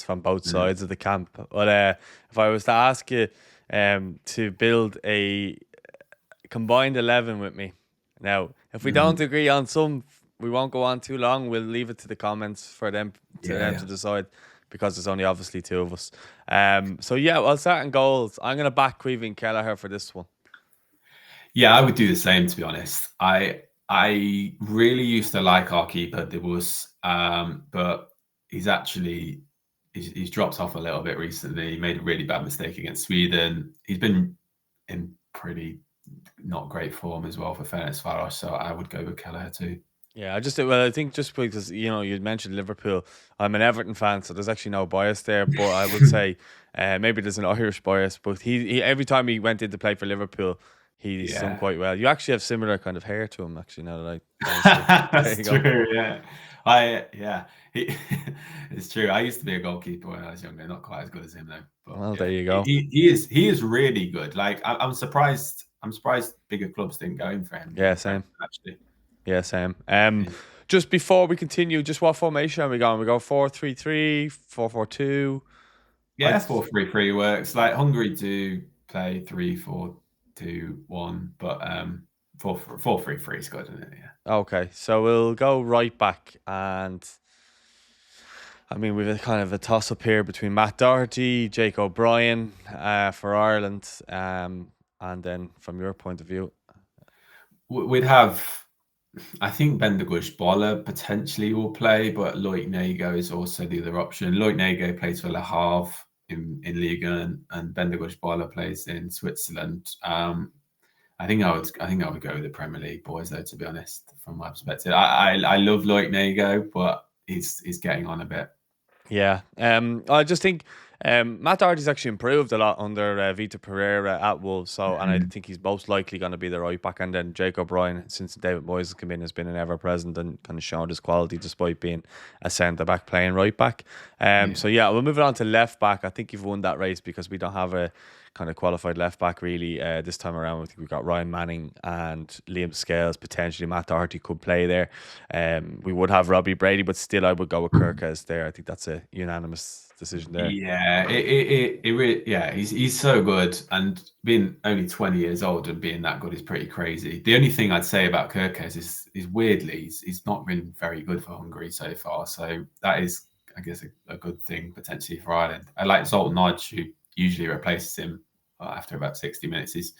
from both sides of the camp. But if I was to ask you to build a combined 11 with me, now if we don't Mm. agree on some, we won't go on too long. We'll leave it to the comments for them Yeah, to yeah. decide because there's only obviously two of us. So yeah, well, starting goals. I'm gonna back Queevy and Kelleher for this one. Yeah, I would do the same, to be honest. I really used to like our keeper, but he's actually he's dropped off a little bit recently. He made a really bad mistake against Sweden. He's been in pretty not great form as well for fairness, Faros. So I would go with Kelleher too. Yeah, I think just because you mentioned Liverpool, I'm an Everton fan, so there's actually no bias there. But I would say maybe there's an Irish bias, but he every time he went in to play for Liverpool, he's done Yeah. quite well. You actually have similar kind of hair to him, actually. Now that I see, there you That's go. true. Yeah, I yeah, he, it's true. I used to be a goalkeeper when I was younger. Not quite as good as him though. But Well, there yeah, you he, go. he, he is really good. Like I'm surprised. I'm surprised bigger clubs didn't go in for him in Yeah, the Premier same. actually. Yeah, same. Yeah, Just before we continue, just what formation are we going? We go 4-3-3, 4-4-2. I yeah, 4-3-3 works. Like Hungary do play 3-4-2-1, but 4-3-3 is good, isn't it? Yeah. Okay, so we'll go right back and. I mean, we've a kind of a toss up here between Matt Doherty, Jake O'Brien for Ireland, and then from your point of view, We'd have, I think Bendegush Bola potentially will play, but Loic Nego is also the other option. Loic Nego plays for Le Havre in Liga, and Bendegush Bola plays in Switzerland. I think I would go with the Premier League boys though, to be honest, from my perspective. I love Loic Nego, but he's getting on a bit. yeah. I just think Matt Doherty's actually improved a lot under Vita Pereira at Wolves, so and I Mhm. think he's most likely going to be the right back. And then Jake O'Brien, since David Moyes has come in, has been an ever present and kind of shown his quality despite being a centre back playing right back. Yeah. So yeah, we'll move it on to left back. I think you've won that race because we don't have a kind of qualified left back really this time around. I think we've got Ryan Manning and Liam Scales. Potentially Matt Doherty could play there. We would have Robbie Brady, but still I would go with Kirkes there. I think that's a unanimous decision there. Yeah, yeah, he's so good, and being only 20 years old and being that good is pretty crazy. The only thing I'd say about Kirkes is weirdly he's not been very good for Hungary so far, so that is, I guess, a good thing potentially for Ireland. I like Zoltan Hodge, who usually replaces him after about 60 minutes. He's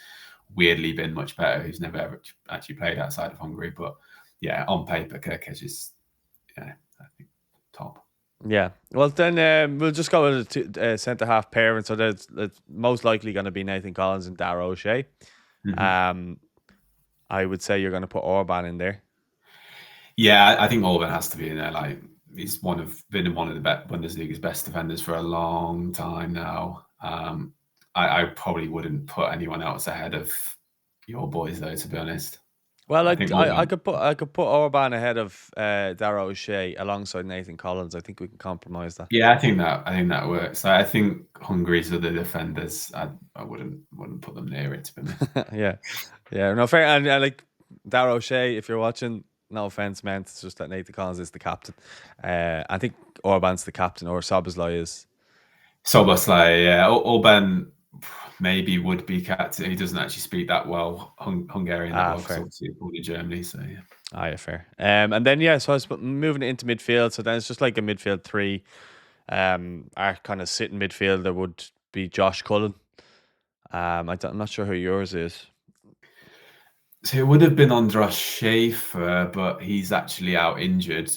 weirdly been much better. Who's never ever actually played outside of Hungary, but yeah, on paper, Kirkes is, yeah, I think top. Yeah. Well, then we'll just go with the centre half pairing. So that's most likely going to be Nathan Collins and Dara O'Shea. Mhm. Um, I would say you're going to put Orban in there. Yeah, I think Orban has to be in there. Like he's been one of the Bundesliga's best defenders for a long time now. I probably wouldn't put anyone else ahead of your boys though, to be honest. Well, I think Orban. I could put Orban ahead of Dara O'Shea alongside Nathan Collins. I think we can compromise that. Yeah, I think that works. I think Hungary's other defenders, I wouldn't put them near it, to be honest. Yeah, yeah. No fair. And like Dara O'Shea, if you're watching, no offense meant. It's just that Nathan Collins is the captain. I think Orban's the captain, or Soboslai is. Soboslai, yeah, Orban maybe would be captain. He doesn't actually speak that well Hungarian that Ah, well because fair. obviously he's born in Germany. So yeah. Ah, yeah, fair. And then yeah, so I was moving it into midfield. So then it's just like a midfield three. Our kind of sitting midfielder would be Josh Cullen. I'm not sure who yours is. So it would have been Andras Schaefer, but he's actually out injured.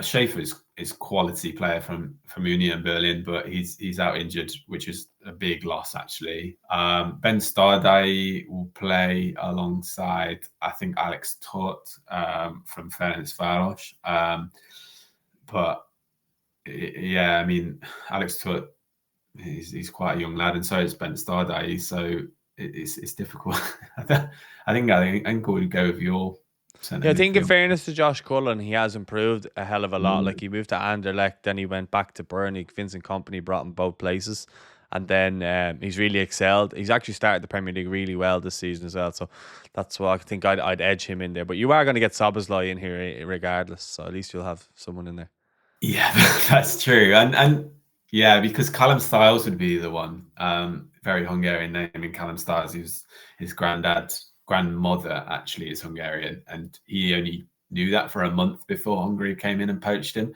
Schaefer is quality player from Union Berlin, but he's out injured, which is a big loss actually. Ben Stardai will play alongside, I think, Alex Tutt from Ferencváros. But yeah, I mean, Alex Tutt, he's quite a young lad, and so is Ben Stardai. So it's difficult. I think we'll go with your centre Yeah, I think in midfield. fairness to Josh Cullen, he has improved a hell of a lot. Like Mm. he moved to Anderlecht, then he went back to Burnley. Vincent Company brought him both places, and then he's really excelled. He's actually started the Premier League really well this season as well. So that's why I think I'd edge him in there. But you are going to get Soboslai in here regardless. So at least you'll have someone in there. Yeah, that's true. And Yeah, because Callum Styles would be the one. Very Hungarian name in Callum Styles. His grandmother actually is Hungarian, and he only knew that for a month before Hungary came in and poached him.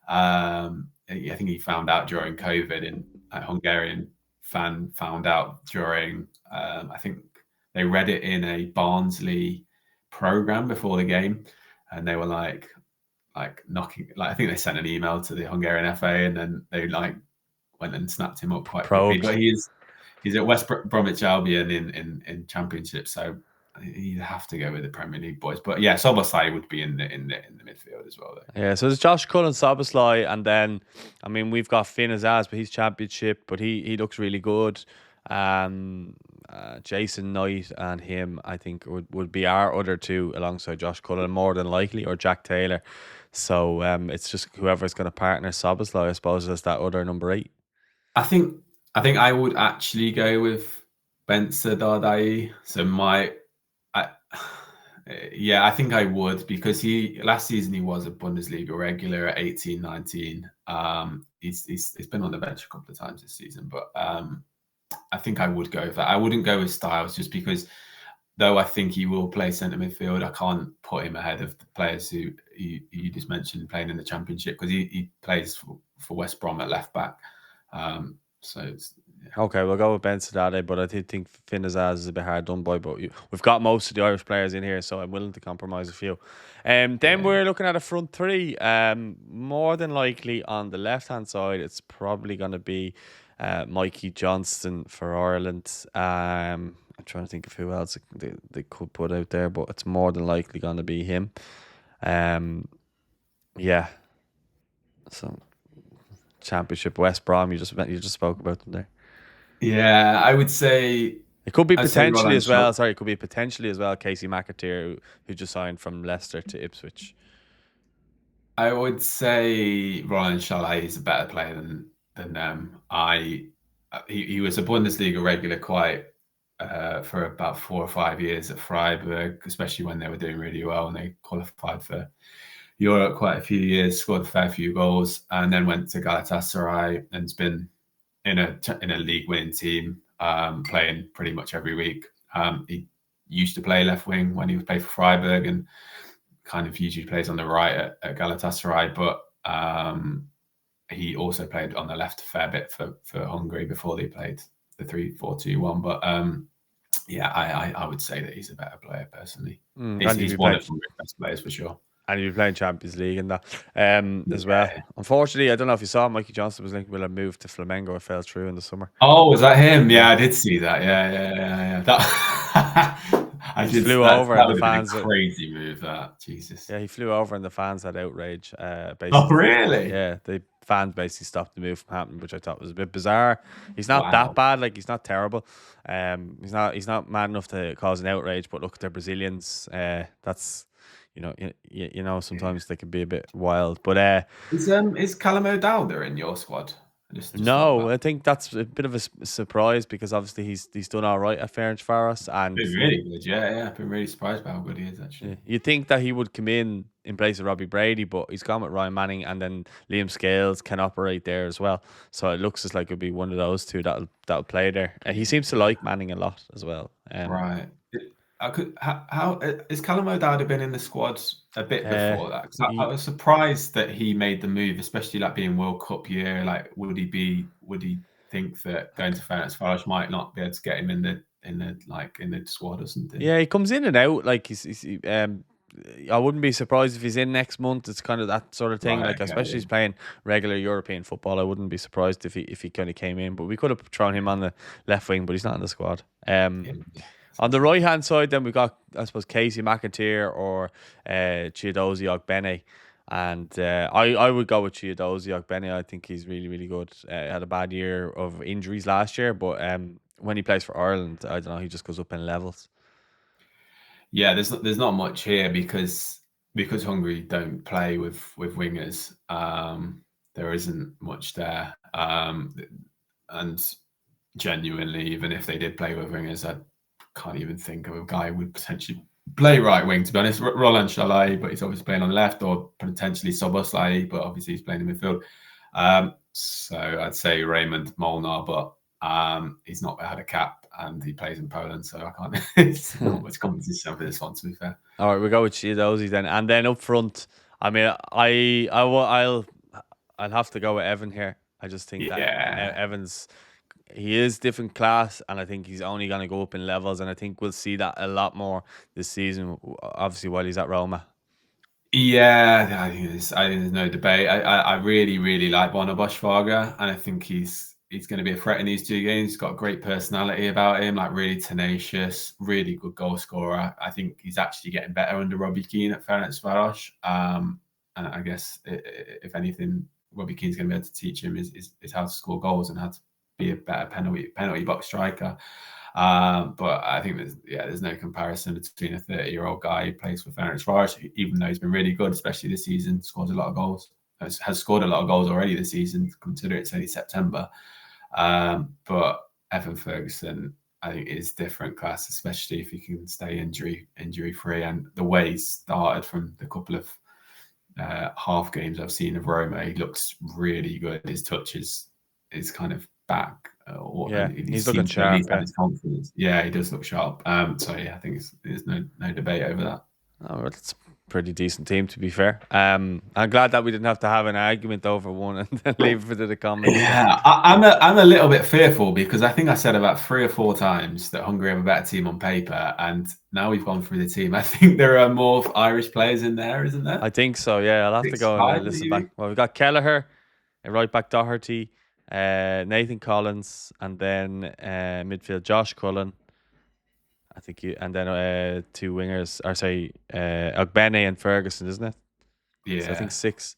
I think he found out during COVID, and a Hungarian fan found out during. I think they read it in a Barnsley program before the game, and they were like knocking. Like I think they sent an email to the Hungarian FA, and then they like went and snapped him up quite quickly. Probed. But he's at West Bromwich Albion in Championship, so you have to go with the Premier League boys. But yeah, Szoboszlai would be in the midfield as well, though. Yeah, so there's Josh Cullen, Soboslai, and then I mean we've got Finn Azaz, but he's Championship, but he looks really good. Um, Jason Knight and him, I think, would be our other two alongside Josh Cullen, more than likely, or Jack Taylor. So it's just whoever's going to partner Soboslai, I suppose, as that other number 8. I think I think I would actually go with Benza Dardai. So I, yeah, I think I would, because he last season he was a Bundesliga regular at 18, 19. He's been on the bench a couple of times this season, but I think I would go with that. I wouldn't go with Styles, just because though I think he will play centre midfield, I can't put him ahead of the players who you just mentioned playing in the Championship, because he plays for West Brom at left back. So yeah. Okay, we'll go with Ben Sadade, but I did think Finn Azaz is a bit hard done by. But we've got most of the Irish players in here, so I'm willing to compromise a few. Then Yeah. we're looking at a front three. More than likely on the left hand side, it's probably going to be Mikey Johnston for Ireland. I'm trying to think of who else they could put out there, but it's more than likely going to be him. Yeah. So Championship West Brom, you just spoke about them there. Yeah, I would say It could be I'd say potentially Roland as well. Shaw. Sorry, it could be potentially as well. Casey McAteer, who just signed from Leicester to Ipswich. I would say Roland Chalet is a better player than them. He was a Bundesliga regular quite for about 4 or 5 years at Freiburg, especially when they were doing really well and they qualified for Europe quite a few years, scored a fair few goals, and then went to Galatasaray and's been in a league winning team, playing pretty much every week. He used to play left wing when he was playing for Freiburg, and kind of usually plays on the right at Galatasaray, but he also played on the left a fair bit for Hungary before they played the 3-4-2-1. But yeah, I would say that he's a better player personally. He's one of the best players for sure. And you'll be playing Champions League and that as well. Unfortunately, I don't know if you saw, Mikey Johnston was linked with a move to Flamengo. It fell through in the summer. Oh, was that him? Yeah, I did see that. Yeah. He flew over that and the would have been fans. a crazy move, that. Jesus. Yeah, he flew over and the fans had outrage. Basically. Oh, really? Yeah, the fans basically stopped the move from happening, which I thought was a bit bizarre. He's not that bad. Like, he's not terrible. He's not mad enough to cause an outrage. But look, they're Brazilians. That's. You know, sometimes they can be a bit wild. But is Callum O'Dowd in your squad? No, I think that's a bit of a surprise, because obviously he's done all right at Ferencváros, and been really good. Yeah. I've been really surprised by how good he is, actually. Yeah. You'd think that he would come in place of Robbie Brady, but he's gone with Ryan Manning, and then Liam Scales can operate there as well. So it looks as like it'll be one of those two that'll play there. He seems to like Manning a lot as well. Right. How is Callum O'Dowd been in the squad a bit before that? I was surprised that he made the move, especially like being World Cup year. Like, would he think that going to Ferencváros might not be able to get him in the squad or something? Yeah, he comes in and out. Like I wouldn't be surprised if he's in next month. It's kind of that sort of thing. Right, especially he's playing regular European football. I wouldn't be surprised if he kind of came in. But we could have thrown him on the left wing, but he's not in the squad. On the right hand side, then we got, I suppose, Casey McAteer or Chiedozie Ogbene. And I would go with Chiedozie Ogbene. I think he's really, really good. Had a bad year of injuries last year, but when he plays for Ireland, I don't know, he just goes up in levels. Yeah, there's not much here because Hungary don't play with wingers. There isn't much there, and genuinely, even if they did play with wingers, I can't even think of a guy who would potentially play right wing, to be honest. Roland Chalet, but he's obviously playing on the left, or potentially Szoboszlai, but obviously he's playing in midfield. So I'd say Raymond Molnar, but he's not had a cap and he plays in Poland, so I can't. It's not much competition for this one, to be fair. All right, we go with Chiedozy then, and then up front. I mean, I'll have to go with Evan here. I just think that Yeah, Evans, he is different class, and I think he's only going to go up in levels, and I think we'll see that a lot more this season. Obviously, while he's at Roma. yeah. I think there's no debate. I really, really like Bonner-Bushwager, and I think he's going to be a threat in these two games. He's got a great personality about him, like really tenacious, really good goal scorer. I think he's actually getting better under Robbie Keane at Ferencváros. And I guess if anything, Robbie Keane's going to be able to teach him is how to score goals and how to be a better penalty box striker. But I think there's no comparison between a 30-year-old guy who plays for Ferencváros, even though he's been really good, especially this season, scores a lot of goals, has scored a lot of goals already this season, consider it's only September. But Evan Ferguson, I think, is different class, especially if he can stay injury free. And the way he started from the couple of half games I've seen of Roma, he looks really good. His touch is kind of back. Yeah, And he he's looking seems to at least sharp. have Yeah. his confidence. Yeah, he does look sharp. So yeah, I think there's no debate over that. Oh, well, it's a pretty decent team, to be fair. I'm glad that we didn't have to have an argument over one and then leave it to the comments. Yeah, I'm a little bit fearful because I think I said about 3 or 4 times that Hungary have a better team on paper, and now we've gone through the team. I think there are more Irish players in there, isn't there? I think so. Yeah, I'll have to Six, go and five, listen back. maybe. Well, we've got Kelleher, right back Doherty, Nathan Collins, and then midfield Josh Cullen. I think you, and then two wingers, or say, Ogbene and Ferguson, isn't it? So I think Yeah. six.